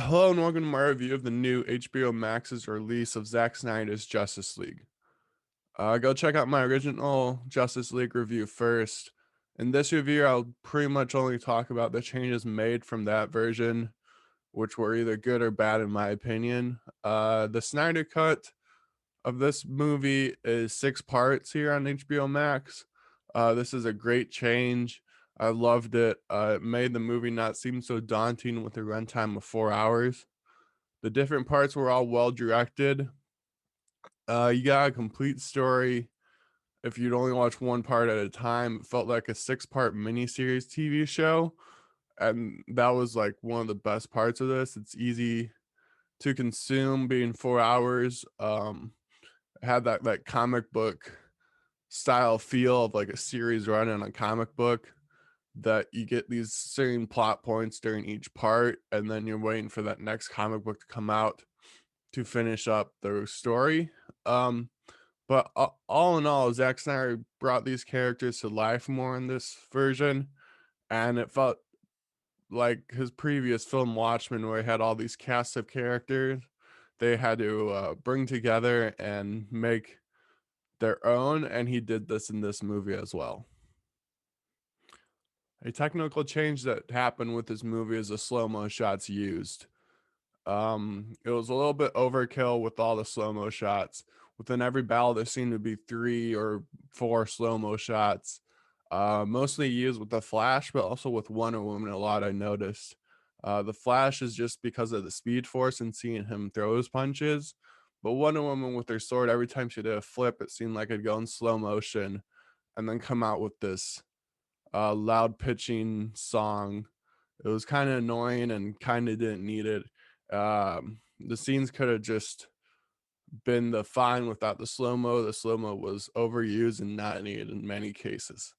Hello and welcome to my review of the new HBO Max's release of Zack Snyder's Justice League. Go check out my original Justice League review first. In this review, I'll pretty much only talk about the changes made from that version, which were either good or bad in my opinion. The Snyder cut of this movie is 6 parts here on HBO Max. This is a great change. I loved it. It made the movie not seem so daunting with a runtime of 4 hours. The different parts were all well directed. You got a complete story. If you'd only watch one part at a time, it felt like a 6 part miniseries TV show. And that was like one of the best parts of this. It's easy to consume, being 4 hours. It had that comic book style feel of like a series running a comic book, that you get these same plot points during each part, and then you're waiting for that next comic book to come out to finish up the story. Um, but all in all, Zack Snyder brought these characters to life more in this version, and it felt like his previous film Watchmen, where he had all these casts of characters they had to bring together and make their own, and he did this in this movie as well. A technical change that happened with this movie is the slow-mo shots used. It was a little bit overkill with all the slow-mo shots. Within every battle, there seemed to be 3 or 4 slow-mo shots. Mostly used with the Flash, but also with Wonder Woman a lot, I noticed. The Flash is just because of the Speed Force and seeing him throw his punches. But Wonder Woman with her sword, every time she did a flip, it seemed like it'd go in slow motion and then come out with this loud pitching song. It was kind of annoying and kind of didn't need it. The scenes could have just been the fine without the slow mo. The slow mo was overused and not needed in many cases.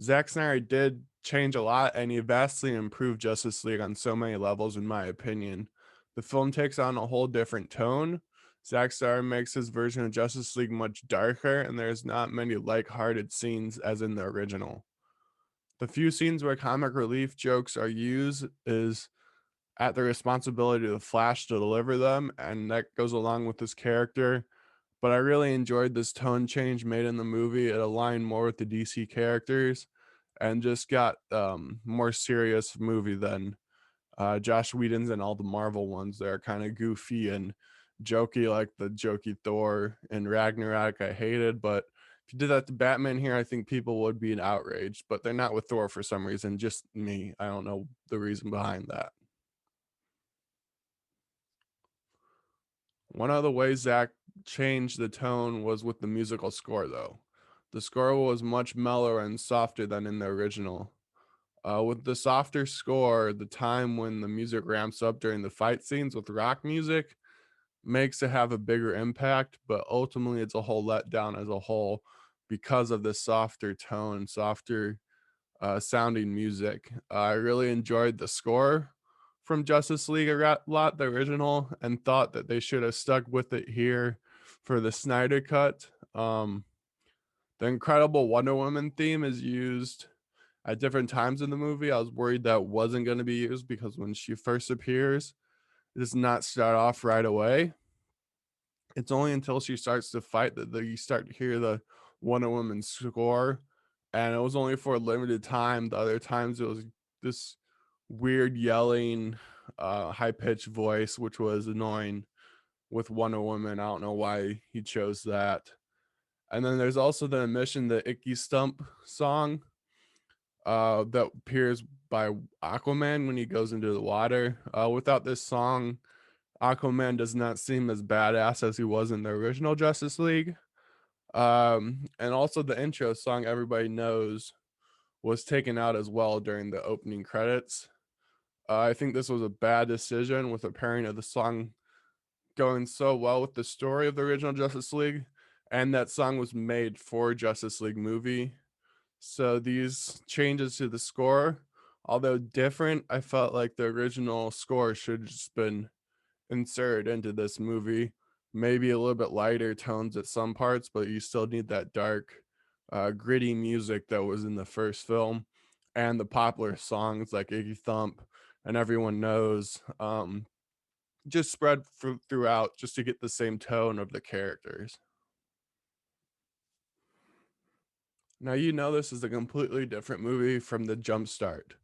Zack Snyder did change a lot, and he vastly improved Justice League on so many levels, in my opinion. The film takes on a whole different tone. Zack Snyder makes his version of Justice League much darker, and there's not many light-hearted scenes as in the original. The few scenes where comic relief jokes are used is at the responsibility of the Flash to deliver them, and that goes along with his character. But I really enjoyed this tone change made in the movie. It aligned more with the DC characters and just got more serious movie than Josh Whedon's and all the Marvel ones. They're kind of goofy and jokey, like the jokey Thor and Ragnarok I hated. But if you did that to Batman here, I think people would be outraged. But they're not with Thor for some reason. Just me. I don't know the reason behind that. One of the ways Zach changed the tone was with the musical score, though. The score was much mellower and softer than in the original. With the softer score, the time when the music ramps up during the fight scenes with rock music makes it have a bigger impact, but ultimately it's a whole letdown as a whole because of the softer tone, softer sounding music. I really enjoyed the score from Justice League a lot, the original, and thought that they should have stuck with it here for the Snyder cut. The incredible Wonder Woman theme is used at different times in the movie. I was worried that wasn't going to be used because when she first appears, it does not start off right away. It's only until she starts to fight that you start to hear the Wonder Woman score, and it was only for a limited time. The other times it was this weird yelling, high pitched voice, which was annoying with Wonder Woman. I don't know why he chose that. And then there's also the Emission, the Icky Stump song, that appears by Aquaman when he goes into the water. Without this song, Aquaman does not seem as badass as he was in the original Justice League. And also the intro song everybody knows was taken out as well during the opening credits. I think this was a bad decision with the pairing of the song going so well with the story of the original Justice League, and that song was made for Justice League movie. So these changes to the score, although different, I felt like the original score should have just been inserted into this movie. Maybe a little bit lighter tones at some parts, but you still need that dark, gritty music that was in the first film, and the popular songs like Iggy Thump and everyone knows, just spread throughout just to get the same tone of the characters. Now, you know, this is a completely different movie from the jump start.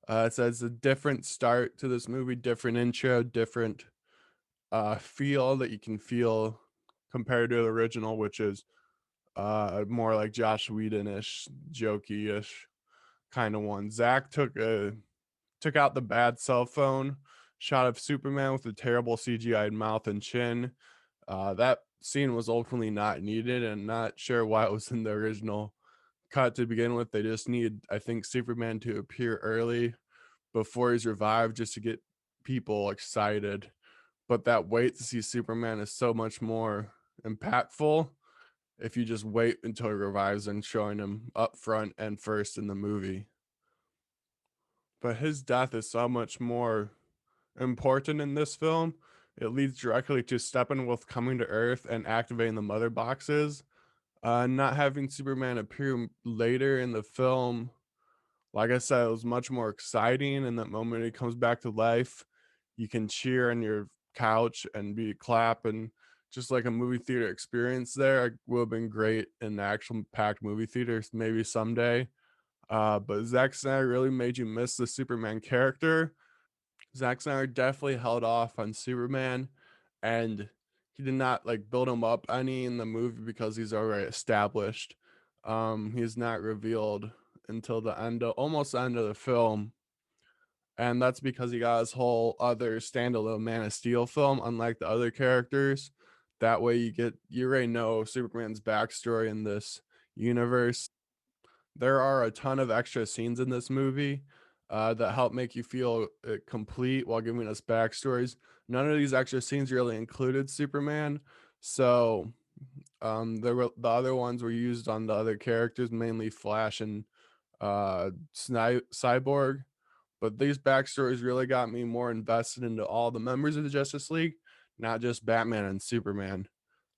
It says a different start to this movie, different intro, different feel that you can feel compared to the original, which is more like Josh Whedon-ish, jokey-ish kind of one. Zack took out the bad cell phone shot of Superman with a terrible CGI'd mouth and chin. That scene was ultimately not needed, and not sure why it was in the original cut to begin with. They just need, I think, Superman to appear early before he's revived just to get people excited. But that wait to see Superman is so much more impactful if you just wait until he revives and showing him up front and first in the movie. But his death is so much more important in this film. It leads directly to Steppenwolf coming to Earth and activating the mother boxes. Not having Superman appear later in the film, like I said, it was much more exciting. In that moment, he comes back to life. You can cheer on your couch and be clapping, just like a movie theater experience. There, it would have been great in the actual packed movie theaters, maybe someday. But Zack Snyder really made you miss the Superman character. Zack Snyder definitely held off on Superman, and he did not like build him up any in the movie because he's already established. He's not revealed until the end of almost the end of the film, and that's because he got his whole other standalone Man of Steel film, unlike the other characters. That way you already know Superman's backstory in this universe. There are a ton of extra scenes in this movie that help make you feel complete while giving us backstories. None of these extra scenes really included Superman, so the other ones were used on the other characters, mainly Flash and Cyborg. But these backstories really got me more invested into all the members of the Justice League, not just Batman and Superman.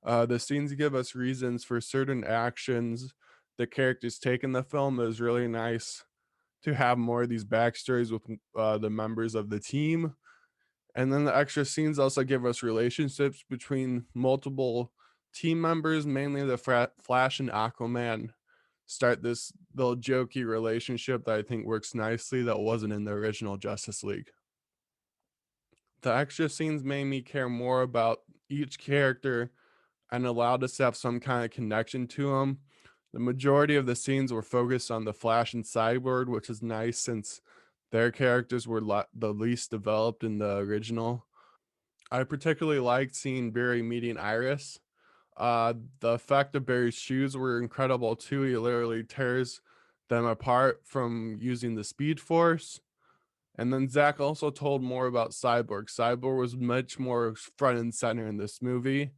The scenes give us reasons for certain actions the characters take in the film. Is really nice to have more of these backstories with the members of the team. And then the extra scenes also give us relationships between multiple team members, mainly the Flash and Aquaman. Start this little jokey relationship that I think works nicely that wasn't in the original Justice League. The extra scenes made me care more about each character and allowed us to have some kind of connection to them. The majority of the scenes were focused on the Flash and Cyborg, which is nice since their characters were the least developed in the original. I particularly liked seeing Barry meeting Iris. The effect of Barry's shoes were incredible too. He literally tears them apart from using the Speed Force. And then Zack also told more about Cyborg. Cyborg was much more front and center in this movie.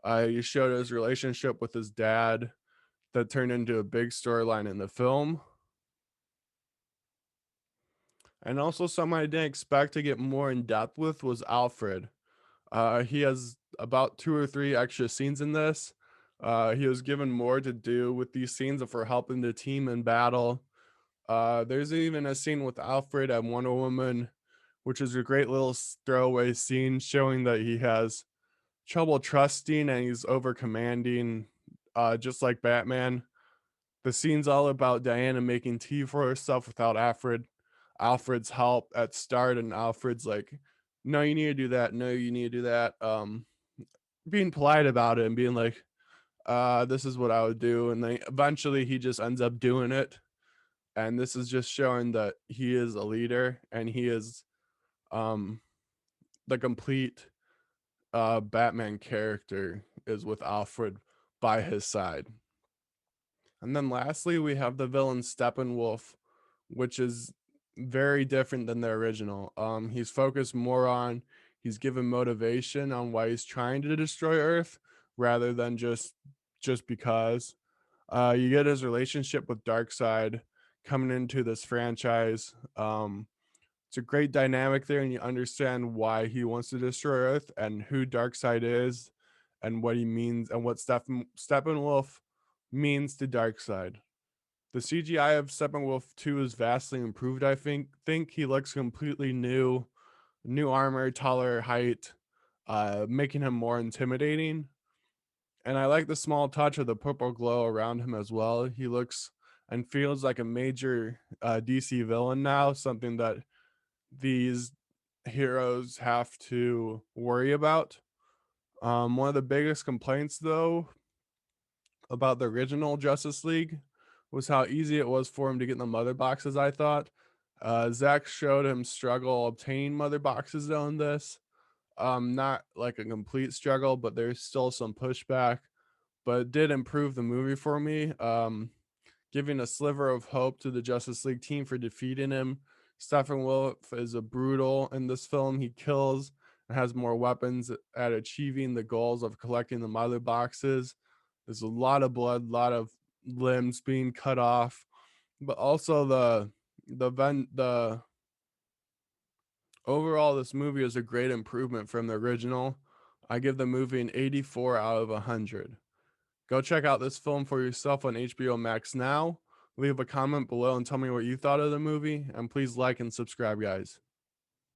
He showed his relationship with his dad that turned into a big storyline in the film. And also, something I didn't expect to get more in depth with was Alfred. He has about 2 or 3 extra scenes in this. He was given more to do with these scenes for helping the team in battle. There's even a scene with Alfred and Wonder Woman, which is a great little throwaway scene showing that he has trouble trusting and he's over commanding, just like Batman. The scene's all about Diana making tea for herself without Alfred's help at start, and Alfred's like, "No, you need to do that. No, you need to do that." Being polite about it and being like, "This is what I would do," and then eventually he just ends up doing it. And this is just showing that he is a leader and he is um the complete Batman character is with Alfred by his side. And then lastly, we have the villain Steppenwolf, which is very different than the original. He's focused more on he's given motivation on why he's trying to destroy Earth rather than just because. You get his relationship with Darkseid coming into this franchise. It's a great dynamic there, and you understand why he wants to destroy Earth and who Darkseid is and what he means and what Steppenwolf means to Darkseid. The CGI of Steppenwolf 2 is vastly improved, I think he looks completely new armor, taller height, making him more intimidating. And I like the small touch of the purple glow around him as well. He looks and feels like a major DC villain now, something that these heroes have to worry about. One of the biggest complaints, though, about the original Justice League was how easy it was for him to get in the mother boxes, I thought. Zack showed him struggle obtaining mother boxes though in this. Not like a complete struggle, but there's still some pushback. But it did improve the movie for me, giving a sliver of hope to the Justice League team for defeating him. Steppenwolf is a brutal in this film. He kills and has more weapons at achieving the goals of collecting the mother boxes. There's a lot of blood, a lot of limbs being cut off, but also the overall this movie is a great improvement from the original. I give the movie an 84 out of 100. Go check out this film for yourself on HBO Max now. Leave a comment below and tell me what you thought of the movie, and please like and subscribe, guys.